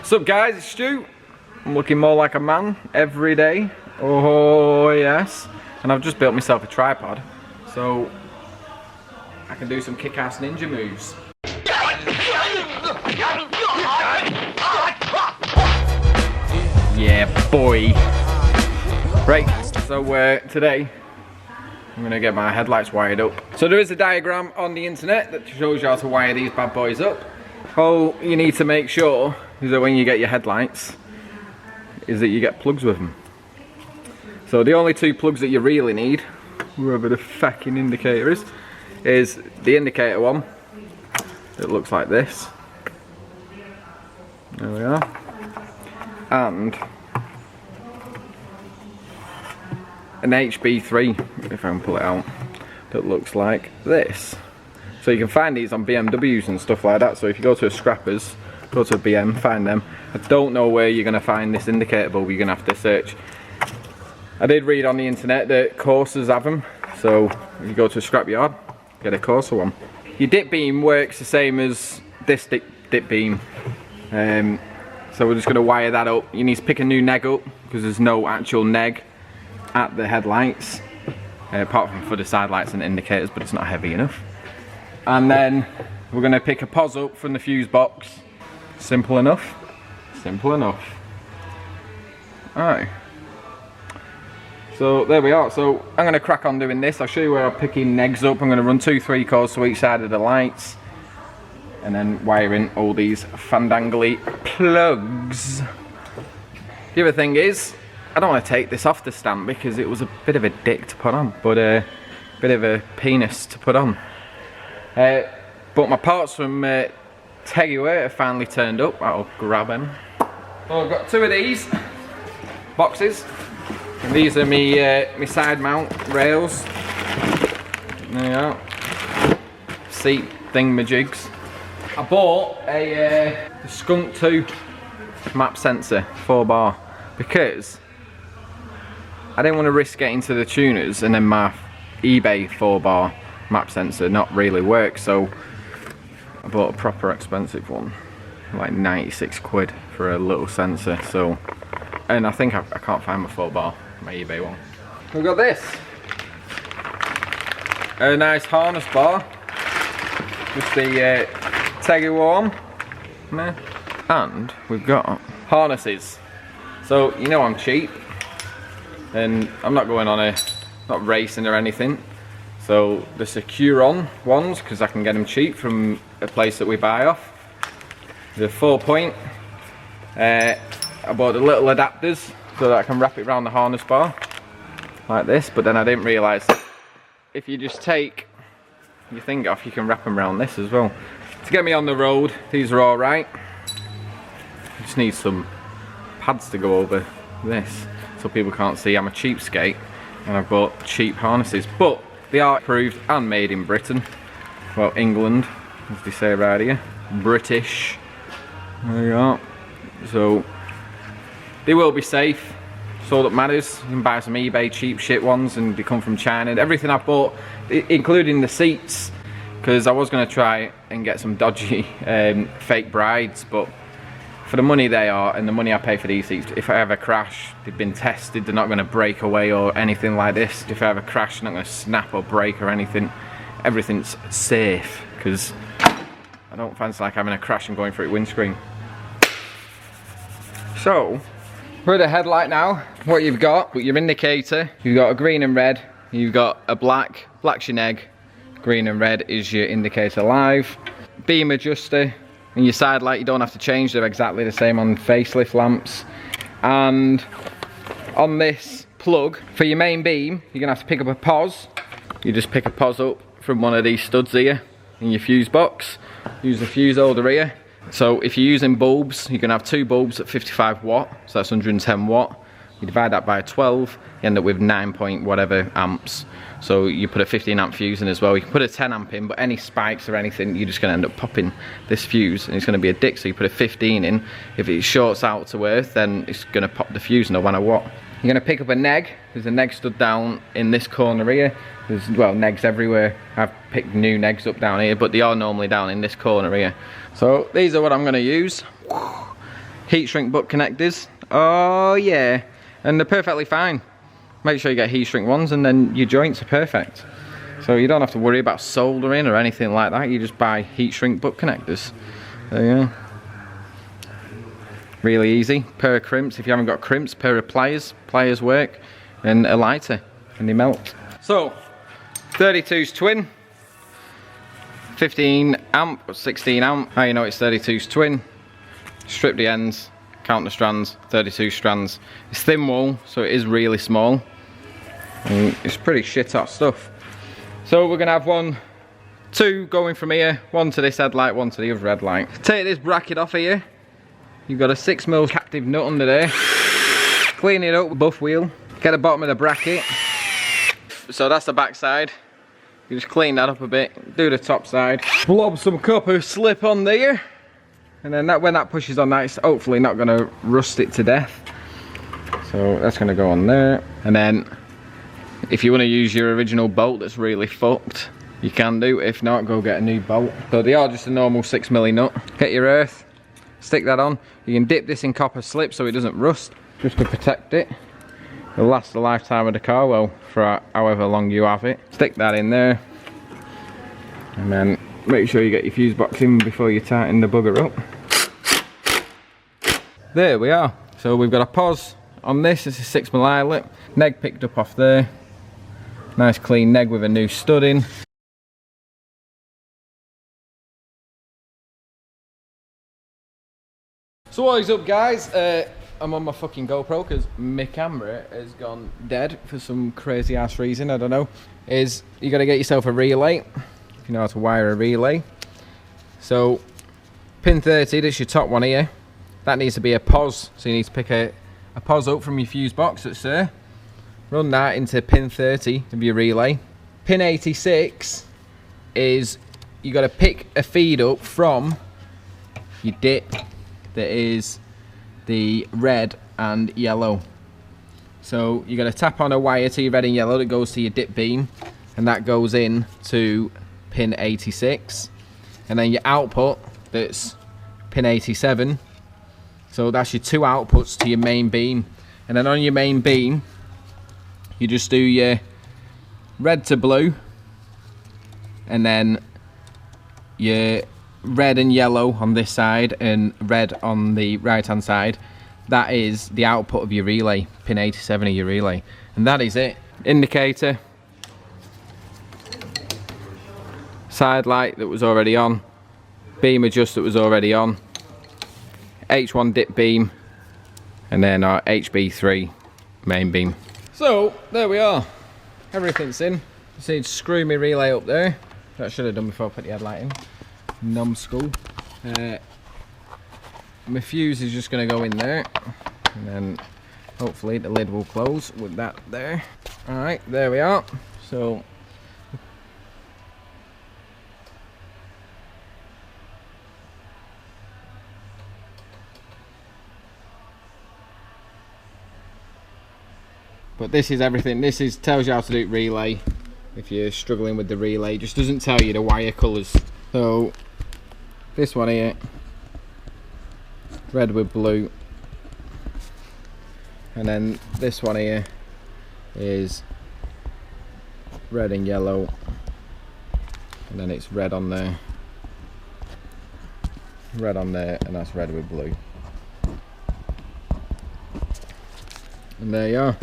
What's up guys, it's Stu. I'm looking more like a man every day. Oh yes. And I've just built myself a tripod so I can do some kick-ass ninja moves. Yeah boy. Right, so today I'm going to get my headlights wired up. So there is a diagram on the internet that shows you how to wire these bad boys up. All you need to make sure is that when you get your headlights is that you get plugs with them. So the only two plugs that you really need, wherever the fucking indicator is the indicator one. It looks like this. There we are. And an HB3, if I can pull it out, that looks like this. So you can find these on BMWs and stuff like that. So if you go to a scrappers, go to a BM, find them. I don't know where you're going to find this indicator bulb, you're going to have to search. I did read on the internet that Corsas have them, so if you go to a scrapyard, get a Corsa one. Your dip beam works the same as this dip beam. So we're just going to wire that up. You need to pick a new neg up because there's no actual neg at the headlights, apart from for the side lights and indicators, but it's not heavy enough. And then we're going to pick a pos up from the fuse box. Simple enough. Simple enough. Alright. So there we are. So I'm going to crack on doing this. I'll show you where I'm picking negs up. I'm going to run 2 3/4 to each side of the lights. And then wiring all these fandangly plugs. The other thing is, I don't want to take this off the stand because it was a bit of a dick to put on. But a bit of a penis to put on. But my parts from Teguer have finally turned up. I'll grab them. So I've got 2 of these boxes. And these are my side mount rails. There you are. Seat thingamajigs. I bought a Skunk 2 map sensor 4-bar because I didn't want to risk getting to the tuners and then my eBay 4-bar map sensor not really work, so I bought a proper expensive one, like 96 quid for a little sensor. So, and I think I can't find my 4-bar, my eBay one. We've got this, a nice harness bar, just the Teguer one, and we've got harnesses. So you know I'm cheap, and I'm not going on not racing or anything. So the Securon ones, because I can get them cheap from a place that we buy off. The 4-point. I bought the little adapters so that I can wrap it around the harness bar like this. But then I didn't realise that if you just take your thing off, you can wrap them around this as well. To get me on the road, these are all right. I just need some pads to go over this so people can't see I'm a cheapskate and I've bought cheap harnesses. But they are approved and made in Britain. Well, England, as they say right here. British. There you are. So, they will be safe. That's all that matters. You can buy some eBay cheap shit ones and they come from China. Everything I bought, including the seats, because I was going to try and get some dodgy fake brides, but for the money they are and the money I pay for these seats, if I ever crash, they've been tested, they're not going to break away or anything like this. If I ever crash, they're not going to snap or break or anything. Everything's safe, because I don't fancy like having a crash and going through a windscreen. So, we're at the headlight now. What you've got, your indicator, you've got a green and red, you've got a black's your neg, green and red is your indicator live, beam adjuster, and your side light you don't have to change, they're exactly the same on Facelift lamps. And on this plug, for your main beam, you're going to have to pick up a pos. You just pick a pos up from one of these studs here in your fuse box. Use the fuse holder here. So if you're using bulbs, you're going to have 2 bulbs at 55 watt, so that's 110 watt. You divide that by 12, you end up with 9 point whatever amps. So you put a 15 amp fuse in as well. You can put a 10 amp in, but any spikes or anything, you're just going to end up popping this fuse and it's going to be a dick. So you put a 15 in. If it shorts out to earth, then it's going to pop the fuse no matter what. You're going to pick up a neg. There's a neg stud down in this corner here. There's, well, negs everywhere. I've picked new negs up down here, but they are normally down in this corner here. So these are what I'm going to use. Heat shrink butt connectors. Oh yeah, and they're perfectly fine. Make sure you get heat shrink ones, and then your joints are perfect. So you don't have to worry about soldering or anything like that. You just buy heat shrink butt connectors. There you go. Really easy. Pair of crimps. If you haven't got crimps, pair of pliers. Pliers work, and a lighter, and they melt. So 32's twin. 15 amp or 16 amp. How you know it's 32's twin? Strip the ends, count the strands, 32 strands. It's thin wool, so it is really small. And it's pretty shit hot stuff. So we're gonna have two going from here, one to this headlight, one to the other headlight. Take this bracket off here. You've got a 6mm captive nut under there. Clean it up with buff wheel. Get the bottom of the bracket. So that's the back side. You just clean that up a bit, do the top side. Blob some copper slip on there. And then when that pushes on that, it's hopefully not gonna rust it to death. So that's gonna go on there. And then if you wanna use your original bolt that's really fucked, you can do. If not, go get a new bolt. So they are just a normal 6mm nut. Get your earth, stick that on. You can dip this in copper slip so it doesn't rust, just to protect it. It'll last the lifetime of the car, well, for however long you have it. Stick that in there, and then make sure you get your fuse box in before you tighten the bugger up. There we are. So we've got a pos on this. It's a 6mm eyelet. Neg picked up off there. Nice clean neg with a new stud in. So what is up, guys? I'm on my fucking GoPro because my camera has gone dead for some crazy ass reason, I don't know. You gotta get yourself a relay, if you know how to wire a relay. So, pin 30, that's your top one here. That needs to be a pos, so you need to pick a pos up from your fuse box that's there. Run that into pin 30 of your relay. Pin 86 is, you gotta pick a feed up from your dip that is the red and yellow. So you got to tap on a wire to your red and yellow that goes to your dip beam, and that goes in to pin 86, and then your output, that's pin 87. So that's your two outputs to your main beam, and then on your main beam you just do your red to blue, and then your red and yellow on this side and red on the right hand side. That is the output of your relay, pin 87 of your relay, and that is it. Indicator, side light that was already on, beam adjust that was already on, H1 dip beam, and then our HB3 main beam. So there we are, everything's in. Just need to screw my relay up there. That should have done before I put the headlight in. Numbskull. My fuse is just going to go in there, and then hopefully the lid will close with that there. Alright, there we are. So but this is everything. This tells you how to do relay. If you're struggling with the relay, it just doesn't tell you the wire colours. So this one here, red with blue, and then this one here is red and yellow, and then it's red on there, and that's red with blue. And there you are.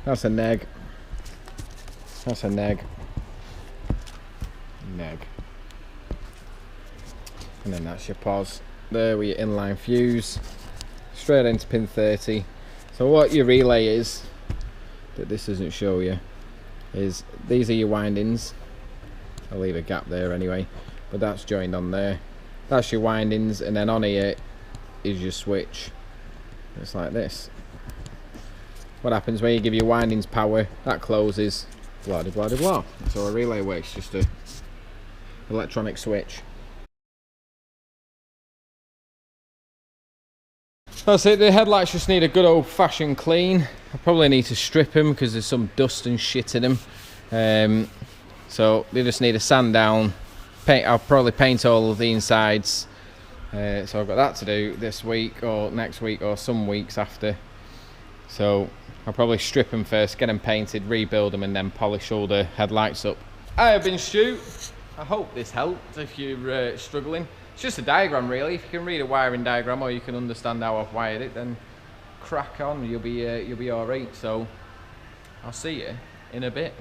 That's a neg. That's a neg. Neg. And then that's your pos. There with your inline fuse. Straight into pin 30. So what your relay is, that this doesn't show you, is these are your windings. I'll leave a gap there anyway. But that's joined on there. That's your windings, and then on here is your switch. It's like this. What happens when you give your windings power, that closes, blah de blah de blah. So a relay works, just a electronic switch. That's it. The headlights just need a good old fashioned clean. I probably need to strip them because there's some dust and shit in them. So they just need a sand down. Paint. I'll probably paint all of the insides So I've got that to do this week or next week or some weeks after. So I'll probably strip them first, get them painted, rebuild them, and then polish all the headlights up. I have been Stu. I hope this helped if you're struggling. It's just a diagram really. If you can read a wiring diagram or you can understand how I've wired it, then crack on, you'll be all right. So I'll see you in a bit.